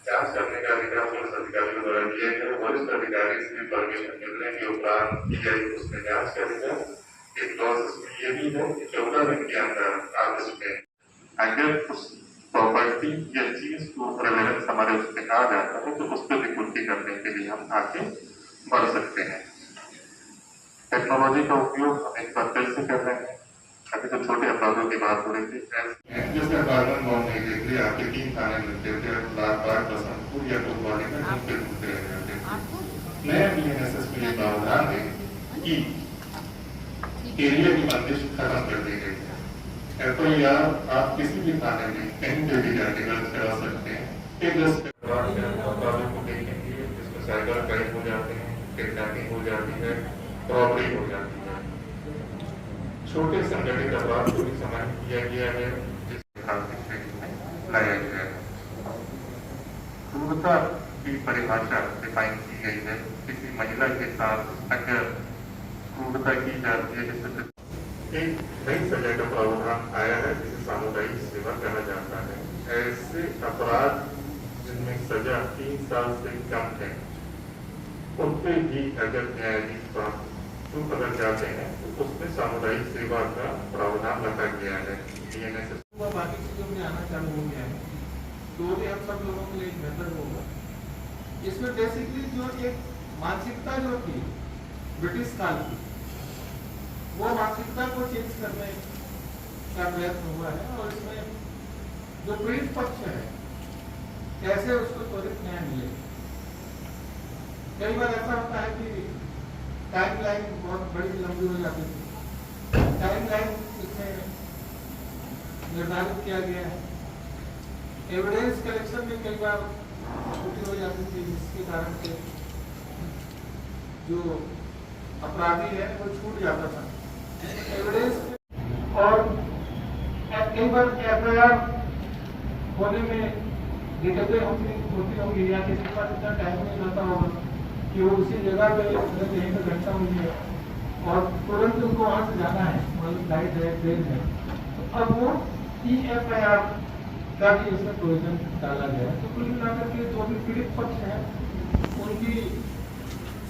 जांच करने का अधिकार पुलिस अधिकारियों द्वारा किया गया। वरिष्ठ अधिकारी से परमिशन मिलने के उपरांत उसमें जांच करेगा। एक प्रोसेस ये भी है कि 14 दिन के अंदर आप इसमें अगर उस प्रॉपर्टी या चीज को रेलेवेंस हमारे उसमें आ जाता है तो उस पर रिपोर्टिंग करने के लिए हम आगे बढ़ सकते हैं। टेक्नोलॉजी का उपयोग हम एक बार फिर से कर रहे हैं। अभी तो छोटे अपराधों की बात हो रही थी, जिसमें कार्बन बॉम्ब नहीं देते आपके 3 थाने मिलते थे, लालबाग, बसंतपुर या कोतवाली में घूमते घूमते रह जाते थे। नया बीएनएसएस में ये प्रावधान है कि एरिया की बंदिश खत्म कर दी गई है। एफआईआर आप किसी भी थाने में कहीं पे भी जाके दर्ज करा सकते हैं। एक 10 अपराधों को देखेंगे जिसमें साइबर क्राइम हो जाते हैं, किडनैपिंग हो जाती है, रॉबरी हो जाती है। छोटे संगठित अपराध को भी समाहित किया गया है, जिसमें लाया गया है। क्रूरता की परिभाषा डिफाइन की गई है। किसी महिला के साथ अगर क्रूरता की जाती है, जैसे एक नई सजा का प्रावधान आया है जिसे सामुदायिक सेवा कहा जाता है। ऐसे अपराध जिनमें सजा 3 साल से कम है, उन पे भी अगर न्यायाधीश अगर जाते हैं तो उसमें सामुदायिक सेवा का प्रावधान रखा गया है। बाकी चीजों में आना चालू हो गया है तो भी हम सब लोगों के लिए बेहतर होगा। इसमें बेसिकली जो एक मानसिकता जो थी ब्रिटिश काल की, वो मानसिकता को चेंज करने का प्रयत्न हुआ है और इसमें जो पीड़ित पक्ष है कैसे उसको त्वरित न्याय मिले। कई बार ऐसा होता है कि टाइम लाइन बहुत बड़ी लंबी हो जाती है। टाइम लाइन इसमें निर्धारित किया गया है। एविडेंस कलेक्शन में कई बार छुट्टी हो जाती थी, जिसके कारण से जो अपराधी है वो छूट जाता था एविडेंस। और कई बार एफआईआर होने में दिक्कतें होती होंगी या किसी के पास इतना टाइम नहीं रहता होगा कि वो उसी जगह पे कहीं पर घटना हुई है और तुरंत उनको वहां से जाना है, मतलब फ्लाइट है, ट्रेन है, तो अब वो EFIR का भी उसमें प्रोविजन डाला गया है। तो कुल मिलाकर के जो भी पीड़ित पक्ष है उनकी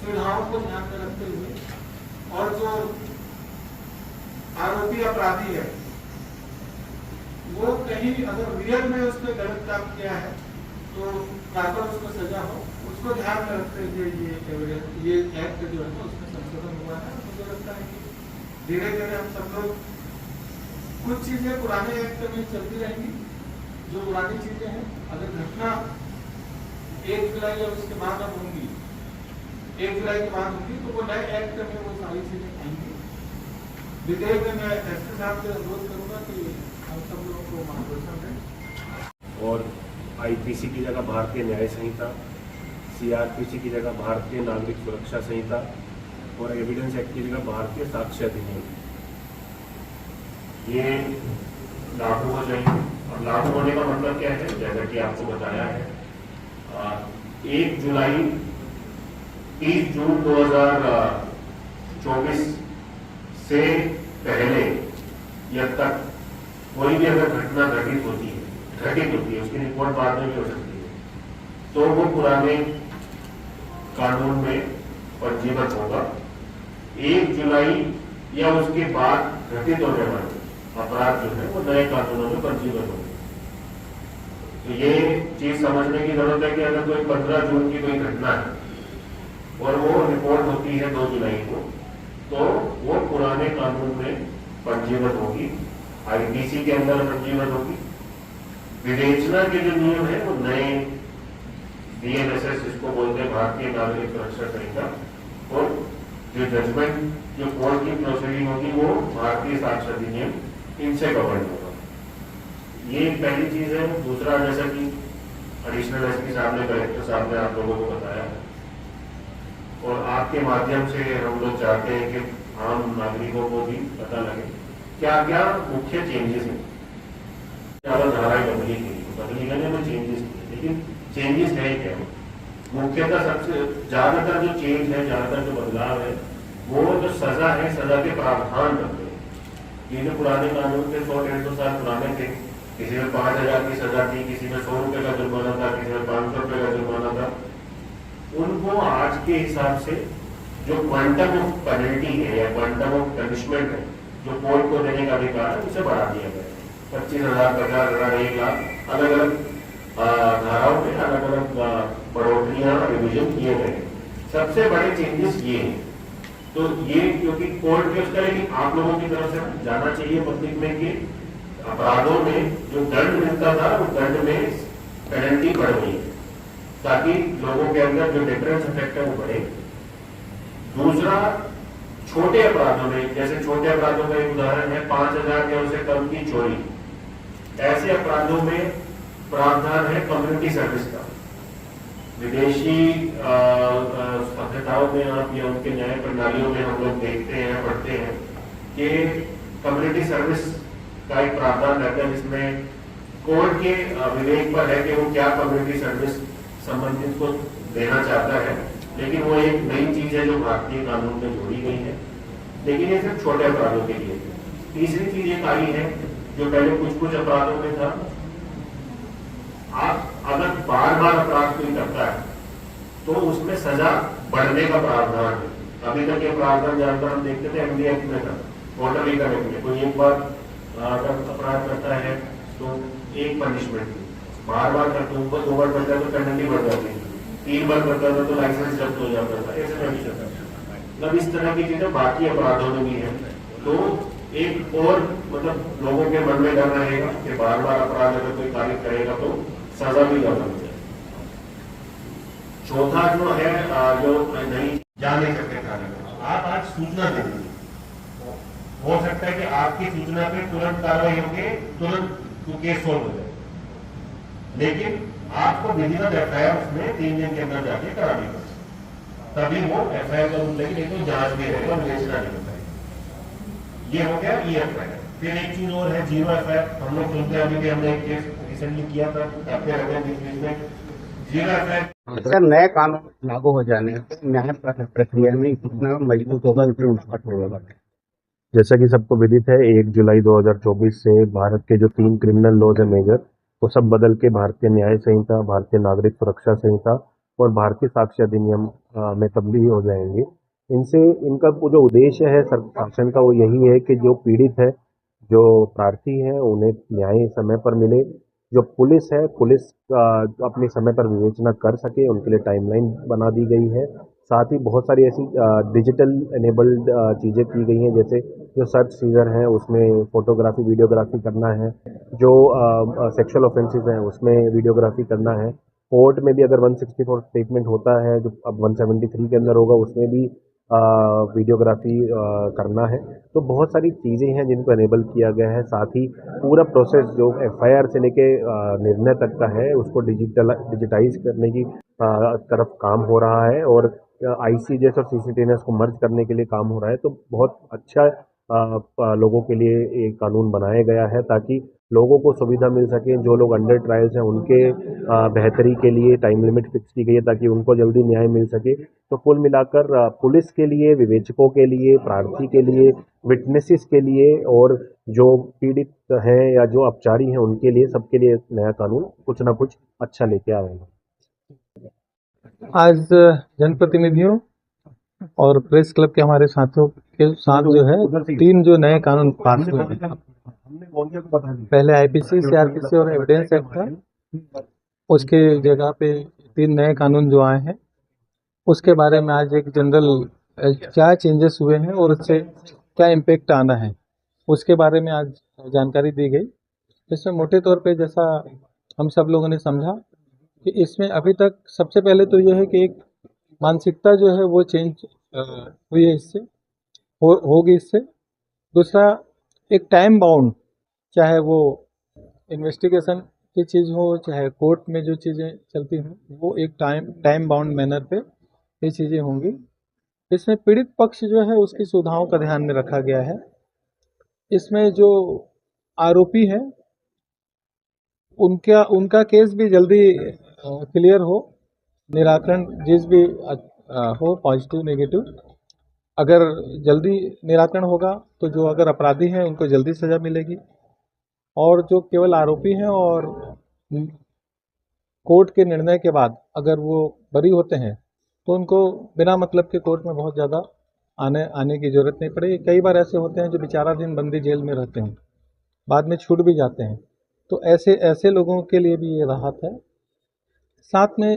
सुविधाओं को ध्यान में रखते हुए और जो आरोपी अपराधी है वो कहीं अगर रियल में उसने गलत काम किया है तो प्रॉपर उसको सजा हो, उसको ध्यान में रखते हुए ये एक्ट जो है ना उसमें संशोधन हुआ है। मुझे लगता है कि धीरे धीरे हम सब लोग कुछ चीजें पुराने एक्ट में चलती रहेंगी। जो पुरानी चीजें हैं अगर घटना 1 जुलाई या उसके बाद अब होंगी, 1 जुलाई के बाद होंगी, तो वो नए एक्ट में वो सारी चीजें आएंगी। विधेयक में मैं एसपी साहब से अनुरोध करूंगा कि हम सब लोगों को मार्गदर्शन दें। और आईपीसी की जगह भारतीय न्याय संहिता, सीआरपीसी की जगह भारतीय नागरिक सुरक्षा संहिता और एविडेंस एक्ट की जगह भारतीय साक्ष्य अधिनियम, ये लागू हो जाएंगे। और लागू होने का मतलब क्या है, जैसा कि आपको बताया है 1 जुलाई 30 जून 2024 से पहले या तक कोई भी अगर घटना घटित होती है उसकी रिपोर्ट बाद में भी हो सकती है, तो वो पुराने कानून में पंजीबद्ध होगा। 1 जुलाई या उसके बाद घटित होने वाले अपराध जो है वो नए कानूनों में पंजीबद्ध होंगे। तो ये चीज समझने की जरूरत है कि अगर कोई 15 जून की कोई घटना है और वो रिपोर्ट होती है 2 जुलाई को, तो वो पुराने कानून में पंजीबद्ध होगी, आईपीसी के अंदर पंजीबद्ध होगी। विवेचना के जो नियम है वो नए बीएनएसएस जिसको बोलते हैं भारतीय नागरिक सुरक्षा संहिता, और जो जजमेंट जो कोर्ट की प्रोसीडिंग होगी वो भारतीय साक्ष्य अधिनियम, इनसे कवर्ड होगा। ये पहली चीज है। दूसरा, जैसा कि एडिशनल एसपी साहब ने, कलेक्टर साहब ने आप लोगों को बताया और आपके माध्यम से हम लोग चाहते हैं कि आम नागरिकों को भी पता लगे क्या क्या मुख्य चेंजेस हैं। ज़्यादा धाराएं बदली गई में चेंजेस किए, लेकिन चेंजेस है क्या? मुख्यतः सबसे ज़्यादातर जो चेंज है, ज़्यादातर जो बदलाव है, वो जो सजा है, सजा के प्रावधान बनते हैं। ये जो पुराने कानून के 100-150 साल पुराने थे, किसी में 5,000 की सजा थी, किसी में 100 रुपये का जुर्माना था, किसी में 500 रुपये का जुर्माना था, उनको आज के हिसाब से जो क्वांटम ऑफ पेनल्टी है या क्वांटम ऑफ पनिशमेंट है जो कोर्ट को देने का अधिकार है, उसे बढ़ा दिया गया है। 25,000, 50,000, 1 लाख अलग अलग धाराओं में अलग अलग बढ़ोतरियां रिविजन किए गए। सबसे बड़े चेंजेस ये हैं। तो ये क्योंकि कोर्ट में उसका, लेकिन आप लोगों की तरफ से जाना चाहिए पब्लिक में कि अपराधों में जो दंड मिलता था वो दंड में पेनल्टी बढ़ गई ताकि लोगों के अंदर जो डिफरेंस इफेक्ट है वो बढ़े। दूसरा, छोटे अपराधों में, जैसे छोटे अपराधों का एक उदाहरण है 5,000 या उससे कम की चोरी, ऐसे अपराधों में प्रावधान है कम्युनिटी सर्विस का। विदेशी सभ्यताओं में आप या उनके न्याय प्रणालियों में हम लोग देखते हैं, पढ़ते हैं कि कम्युनिटी सर्विस का एक प्रावधान रहता है जिसमें कोर्ट के विवेक पर है कि वो क्या कम्युनिटी सर्विस संबंधित को देना चाहता है, लेकिन वो एक नई चीज है जो भारतीय कानून में जोड़ी गई है, लेकिन ये सिर्फ छोटे अपराधों के लिए। तीसरी चीज एक आई है जो पहले कुछ अपराधों में था, आप अगर बार बार अपराध कोई करता है तो उसमें सजा बढ़ने का प्रावधान है। अभी तक ये प्रावधान ज्यादातर हम देखते थे एमडी एक्ट में था, मोटर व्हीकल एक्ट में। कोई एक बार अगर अपराध करता है तो एक पनिशमेंट थी, बार बार करते हैं, 2 बार करता है तो पेनल्टी बढ़ जाती है, 3 बार करता था तो लाइसेंस जब्त हो जाता था, ऐसे नहीं चलता। मतलब इस तरह की चीजें बाकी अपराधों में भी है। तो एक और मतलब लोगों के मन में डर रहेगा कि बार बार अपराध अगर कोई कार्य करेगा तो सजा भी ज्यादा हो जाए। चौथा जो है जो नहीं जा नहीं सकते थाने में, आप आज सूचना दे दीजिए, हो सकता है कि आपकी सूचना पे तुरंत कार्रवाई होगी, तुरंत केस सोल्व हो जाए, लेकिन आपको विधिवत एफआईआर उसमें 3 दिन के अंदर जाके करानी पड़ेगी, तभी वो एफआईआर का रूप लेगी, नहीं तो जांच में रहेगा, विवेचना नहीं होता है। ये हो गया एफआईआर। फिर एक चीज और है जीरो एफआईआर। हम लोग सुनते हैं, अभी भी हमने एक केस रिसेंटली किया था, अपने रहते हैं बीच में जीरो एफआईआर। सर, नए कानून लागू हो जाने से न्याय प्रक्रिया में कितना मजबूत होगा, होगा? जैसा कि सबको विदित है, 1 जुलाई 2024 से भारत के जो 3 क्रिमिनल लॉज है मेजर, वो सब बदल के भारतीय न्याय संहिता, भारतीय नागरिक सुरक्षा संहिता और भारतीय साक्ष्य अधिनियम में तब्दील हो जाएंगे। इनसे इनका जो उद्देश्य है शासन का, वो यही है कि जो पीड़ित है, जो प्रार्थी है, उन्हें न्याय समय पर मिले। जो पुलिस है, पुलिस अपने समय पर विवेचना कर सके, उनके लिए टाइमलाइन बना दी गई है। साथ ही बहुत सारी ऐसी डिजिटल एनेबल्ड चीज़ें की गई हैं, जैसे जो सर्च सीजर हैं उसमें फोटोग्राफी वीडियोग्राफी करना है, जो सेक्सुअल ऑफेंसेस हैं उसमें वीडियोग्राफी करना है। कोर्ट में भी अगर 164 स्टेटमेंट होता है, जो अब 173 के अंदर होगा, उसमें भी वीडियोग्राफी करना है। तो बहुत सारी चीज़ें हैं जिनको एनेबल किया गया है। साथ ही पूरा प्रोसेस जो एफआईआर से लेके निर्णय तक का है, उसको डिजिटाइज करने की तरफ काम हो रहा है, और आईसीजेएस और सीसीटीएनएस को मर्ज करने के लिए काम हो रहा है। तो बहुत अच्छा लोगों के लिए एक कानून बनाया गया है ताकि लोगों को सुविधा मिल सके। जो लोग अंडर ट्रायल्स हैं उनके बेहतरी के लिए टाइम लिमिट फिक्स की गई है ताकि उनको जल्दी न्याय मिल सके। तो कुल मिलाकर पुलिस के लिए, विवेचकों के लिए, प्रार्थी के लिए, विटनेसेस के लिए और जो पीड़ित हैं या जो अपचारी हैं उनके लिए, सबके लिए नया कानून कुछ ना कुछ अच्छा लेके आएगा। आज जनप्रतिनिधियों और प्रेस क्लब के हमारे साथियों के साथ जो है 3 जो नए कानून पास हुए हैं। पहले आईपीसी, सीआरपीसी और एविडेंस एक्ट था, उसके जगह पे 3 नए कानून जो आए हैं उसके बारे में आज एक जनरल क्या चेंजेस हुए हैं और उससे क्या इम्पेक्ट आना है उसके बारे में आज जानकारी दी गई। इसमें मोटे तौर पे जैसा हम सब लोगों ने समझा कि इसमें अभी तक सबसे पहले तो यह है कि एक मानसिकता जो है वो चेंज हुई है, इससे होगी इससे। दूसरा, एक टाइम बाउंड, चाहे वो इन्वेस्टिगेशन की चीज़ हो, चाहे कोर्ट में जो चीज़ें चलती हों, वो एक टाइम बाउंड मैनर पे ये चीज़ें होंगी। इसमें पीड़ित पक्ष जो है उसकी सुविधाओं का ध्यान में रखा गया है। इसमें जो आरोपी हैं उनका केस भी जल्दी क्लियर हो, निराकरण जिस भी हो, पॉजिटिव नेगेटिव, अगर जल्दी निराकरण होगा तो जो अगर अपराधी हैं उनको जल्दी सज़ा मिलेगी, और जो केवल आरोपी हैं और कोर्ट के निर्णय के बाद अगर वो बरी होते हैं तो उनको बिना मतलब के कोर्ट में बहुत ज़्यादा आने की ज़रूरत नहीं पड़ेगी। कई बार ऐसे होते हैं जो बेचारा दिन बंदी जेल में रहते हैं, बाद में छूट भी जाते हैं, तो ऐसे लोगों के लिए भी ये राहत है। साथ में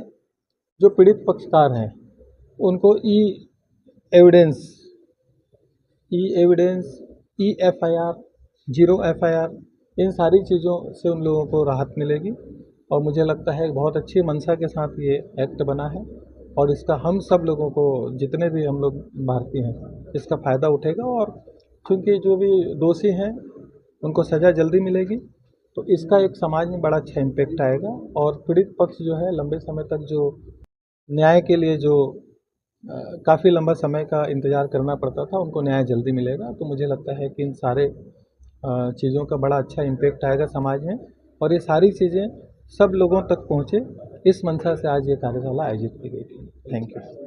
जो पीड़ित पक्षकार हैं उनको ई एविडेंस, ई FIR, 0 FIR, इन सारी चीज़ों से उन लोगों को राहत मिलेगी। और मुझे लगता है बहुत अच्छी मंशा के साथ ये एक्ट बना है, और इसका हम सब लोगों को, जितने भी हम लोग भारतीय हैं, इसका फ़ायदा उठेगा। और क्योंकि जो भी दोषी हैं उनको सज़ा जल्दी मिलेगी, तो इसका एक समाज में बड़ा अच्छा इम्पैक्ट आएगा। और पीड़ित पक्ष जो है लंबे समय तक जो न्याय के लिए जो काफ़ी लंबा समय का इंतज़ार करना पड़ता था, उनको न्याय जल्दी मिलेगा। तो मुझे लगता है कि इन सारे चीज़ों का बड़ा अच्छा इम्पैक्ट आएगा समाज में, और ये सारी चीज़ें सब लोगों तक पहुँचे, इस मंशा से आज ये कार्यशाला आयोजित की गई थी। Thank you.